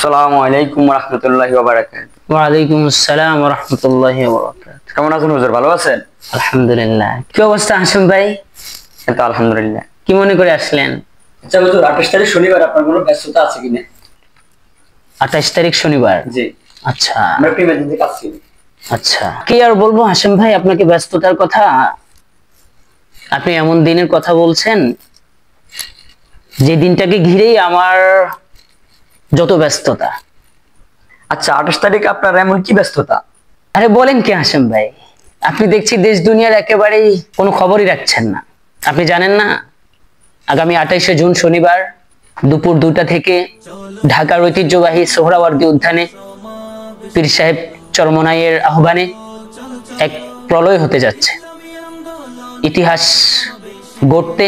আসসালামু আলাইকুম ওয়া রাহমাতুল্লাহি ওয়া বারাকাতুহু। ওয়া আলাইকুম আসসালাম ওয়া রাহমাতুল্লাহি ওয়া বারাকাতুহু। কেমন আছেন হুজুর, ভালো আছেন? আলহামদুলিল্লাহ। কি অবস্থা হাসিম ভাই? এই তো আলহামদুলিল্লাহ। কি মনে করে আসলেন? আচ্ছা হুজুর, 28 তারিখ শনিবার আপনার কোনো ব্যস্ততা আছে কিনা? 28 তারিখ শনিবার? জি। আচ্ছা আমরা একটু ইমার্জেন্সি কাজ ছিল। আচ্ছা, কি আর বলবো হাসিম ভাই, আপনাকে ব্যস্ততার কথা। আপনি এমন দিনের কথা বলছেন যে দিনটাকে ঘিরেই আমার যত ব্যস্ততা। আচ্ছা, 28 তারিখ আপনার এমন কি ব্যস্ততা? আরে বলেন কি হাসিম ভাই, আপনি দেখছি দেশ দুনিয়ার একেবারেই কোনো খবরই রাখছেন না। আপনি জানেন না আগামী 28শে জুন শনিবার দুপুর 2টা থেকে ঢাকার ঐতিহ্যবাহী সোহরাওয়ার্দী উদ্যানে পীর সাহেব চরমনাইয়ের আহ্বানে এক প্রলয় হতে যাচ্ছে। ইতিহাস গড়তে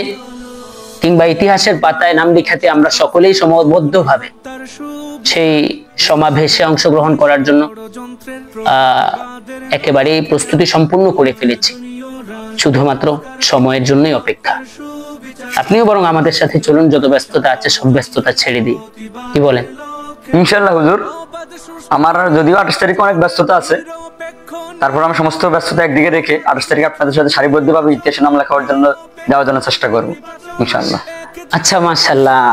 কিংবা ইতিহাসের পাতায় নাম লিখাতে আমরা সকলেই সমবদ্ধভাবে সেই সমাবেশে অংশগ্রহণ করার জন্য একেবারে প্রস্তুতি সম্পূর্ণ করে ফেলেছি। শুধুমাত্র সময়ের জন্যই অপেক্ষা। আপনিও বরং আমাদের সাথে চলুন, যত ব্যস্ততা আছে সব ব্যস্ততা ছেড়ে দিই, কি বলেন? ইনশাআল্লাহ হুজুর, আমার যদিও 28 তারিখে অনেক ব্যস্ততা আছে, তারপর আমি সমস্ত ব্যস্ততা একদিকে রেখে 28 তারিখে আপনাদের সাথে সারিবদ্ধভাবে ইতিহাসে নাম লেখার জন্য যাওয়ার জন্য চেষ্টা করবো ইনশাআল্লাহ। আচ্ছা, মাশাআল্লাহ,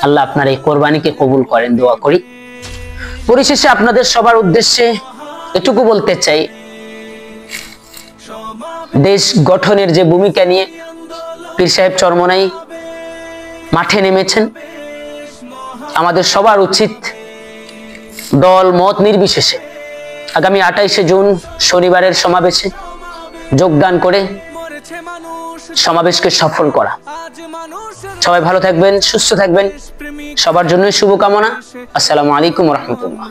আল্লাহ আপনার এই কোরবানিকে কবুল করেন, দোয়া করি। পরিশেষে আপনাদের সবার উদ্দেশ্যে এটুকু বলতে চাই, দেশ গঠনের যে ভূমিকা নিয়ে পীর সাহেব চরমনাই মাঠে নেমেছেন, আমাদের সবার উচিত দল মত নির্বিশেষে আগামী 28শে জুন শনিবারের সমাবেশে যোগদান করে সমাবেশকে সফল করা। সবাই ভালো থাকবেন, সুস্থ থাকবেন, সবার জন্যই শুভকামনা। আসসালামু আলাইকুম ওয়া রাহমাতুল্লাহ।